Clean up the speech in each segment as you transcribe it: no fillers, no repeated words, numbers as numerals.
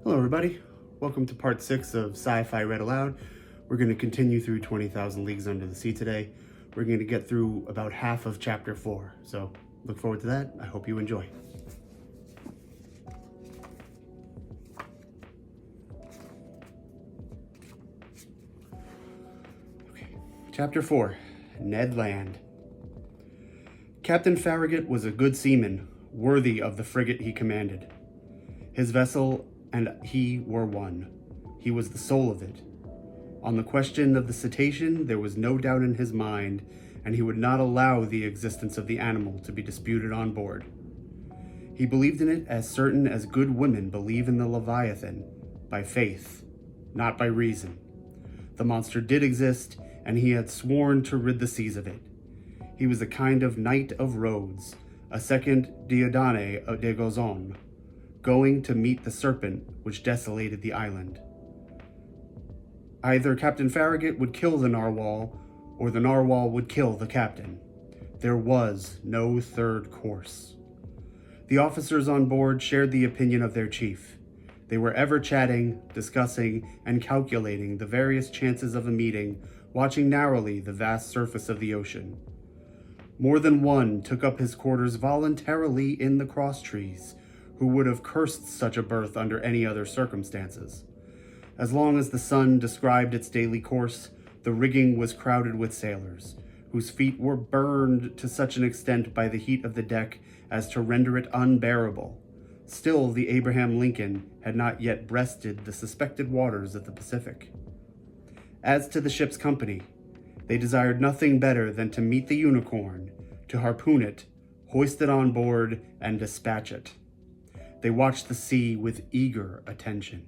Hello everybody, welcome to part 6 of Sci-Fi Read Aloud. We're going to continue through 20,000 Leagues Under the Sea today. We're going to get through about half of chapter 4, so look forward to that. I hope you enjoy. Okay. Chapter 4, Ned Land. Captain Farragut was a good seaman, worthy of the frigate he commanded. His vessel and he were one. He was the soul of it. On the question of the cetacean, there was no doubt in his mind, and he would not allow the existence of the animal to be disputed on board. He believed in it as certain as good women believe in the Leviathan, by faith, not by reason. The monster did exist, and he had sworn to rid the seas of it. He was a kind of knight of Rhodes, a second Dieudonne de Gozon, going to meet the serpent which desolated the island. Either Captain Farragut would kill the narwhal, or the narwhal would kill the captain. There was no third course. The officers on board shared the opinion of their chief. They were ever chatting, discussing, and calculating the various chances of a meeting, watching narrowly the vast surface of the ocean. More than one took up his quarters voluntarily in the cross trees, who would have cursed such a berth under any other circumstances. As long as the sun described its daily course, the rigging was crowded with sailors, whose feet were burned to such an extent by the heat of the deck as to render it unbearable. Still, the Abraham Lincoln had not yet breasted the suspected waters of the Pacific. As to the ship's company, they desired nothing better than to meet the Unicorn, to harpoon it, hoist it on board, and dispatch it. They watched the sea with eager attention.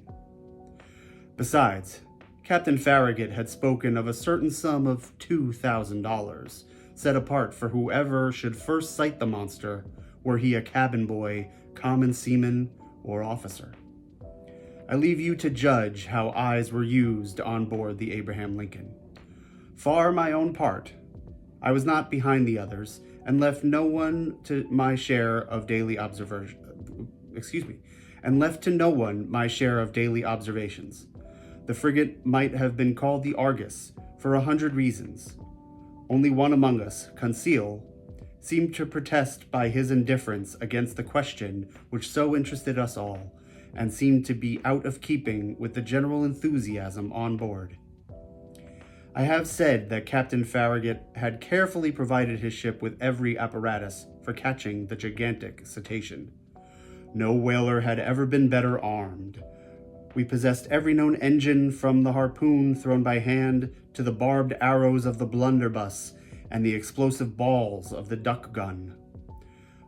Besides, Captain Farragut had spoken of a certain sum of $2,000, set apart for whoever should first sight the monster, were he a cabin boy, common seaman, or officer. I leave you to judge how eyes were used on board the Abraham Lincoln. For my own part, I was not behind the others, and left to no one my share of daily observations. The frigate might have been called the Argus for 100 reasons. Only one among us, Conseil, seemed to protest by his indifference against the question which so interested us all, and seemed to be out of keeping with the general enthusiasm on board. I have said that Captain Farragut had carefully provided his ship with every apparatus for catching the gigantic cetacean. No whaler had ever been better armed. We possessed every known engine, from the harpoon thrown by hand to the barbed arrows of the blunderbuss and the explosive balls of the duck gun.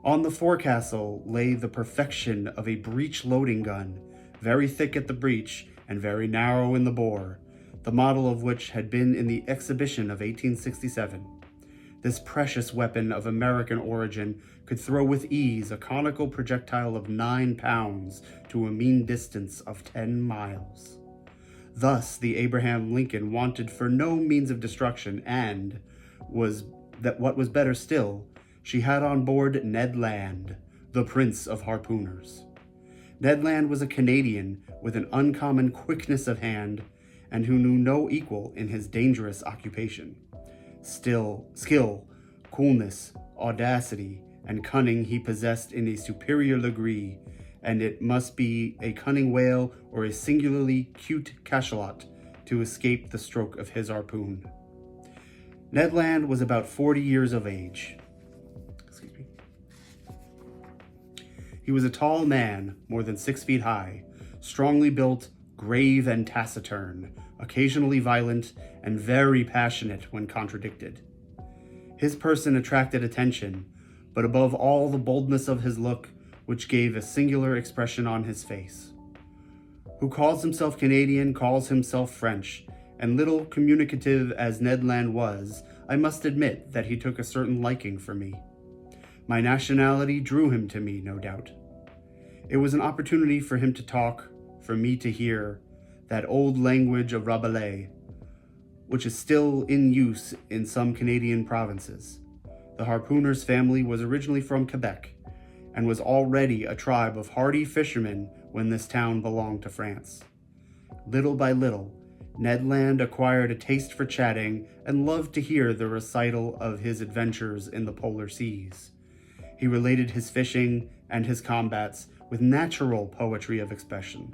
On the forecastle lay the perfection of a breech loading gun, very thick at the breech and very narrow in the bore, the model of which had been in the exhibition of 1867. This precious weapon of American origin could throw with ease a conical projectile of 9 pounds to a mean distance of 10 miles. Thus, the Abraham Lincoln wanted for no means of destruction, and what was better still, she had on board Ned Land, the Prince of Harpooners. Ned Land was a Canadian with an uncommon quickness of hand, and who knew no equal in his dangerous occupation. Skill, coolness, audacity, and cunning he possessed in a superior degree, and it must be a cunning whale or a singularly cute cachalot to escape the stroke of his harpoon. Ned Land was about 40 years of age. He was a tall man, more than 6 feet high, strongly built, grave and taciturn, occasionally violent, and very passionate when contradicted. His person attracted attention, but above all the boldness of his look, which gave a singular expression on his face. Who calls himself Canadian calls himself French, and little communicative as Ned Land was, I must admit that he took a certain liking for me. My nationality drew him to me, no doubt. It was an opportunity for him to talk, for me to hear, that old language of Rabelais, which is still in use in some Canadian provinces. The harpooner's family was originally from Quebec, and was already a tribe of hardy fishermen when this town belonged to France. Little by little, Ned Land acquired a taste for chatting and loved to hear the recital of his adventures in the polar seas. He related his fishing and his combats with natural poetry of expression.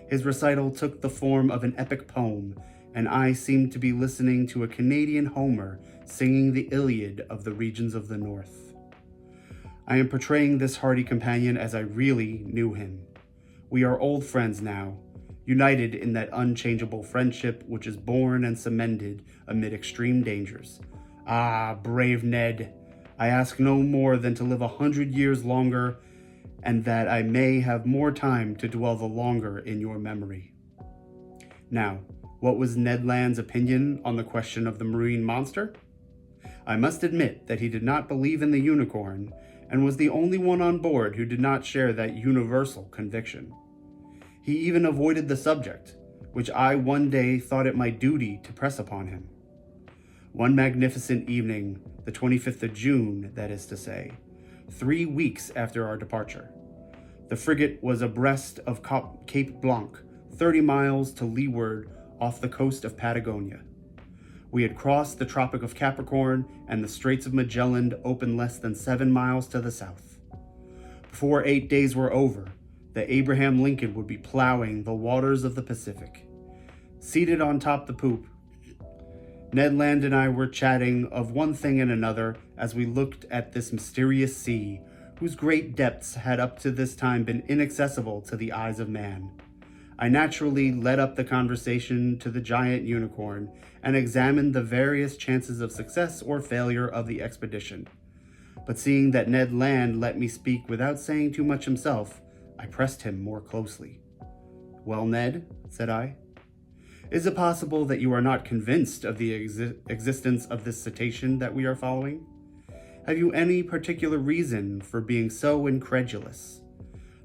His recital took the form of an epic poem, and I seemed to be listening to a Canadian Homer singing the Iliad of the regions of the north. I am portraying this hardy companion as I really knew him. We are old friends now, united in that unchangeable friendship which is born and cemented amid extreme dangers. Ah, brave Ned, I ask no more than to live 100 years longer, and that I may have more time to dwell the longer in your memory. Now, what was Ned Land's opinion on the question of the marine monster? I must admit that he did not believe in the unicorn, and was the only one on board who did not share that universal conviction. He even avoided the subject, which I one day thought it my duty to press upon him. One magnificent evening, the 25th of June, that is to say, 3 weeks after our departure, the frigate was abreast of Cape Blanc, 30 miles to leeward off the coast of Patagonia. We had crossed the Tropic of Capricorn, and the Straits of Magellan opened less than 7 miles to the south. Before 8 days were over, the Abraham Lincoln would be plowing the waters of the Pacific. Seated on top the poop, Ned Land and I were chatting of one thing and another as we looked at this mysterious sea, whose great depths had up to this time been inaccessible to the eyes of man. I naturally led up the conversation to the giant unicorn and examined the various chances of success or failure of the expedition. But seeing that Ned Land let me speak without saying too much himself, I pressed him more closely. "Well, Ned," said I, "is it possible that you are not convinced of the existence of this cetacean that we are following? Have you any particular reason for being so incredulous?"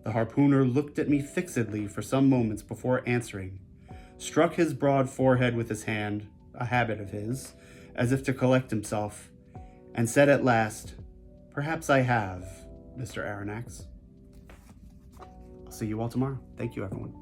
The harpooner looked at me fixedly for some moments before answering, struck his broad forehead with his hand, a habit of his, as if to collect himself, and said at last, "Perhaps I have, Mr. Aronnax." I'll see you all tomorrow. Thank you, everyone.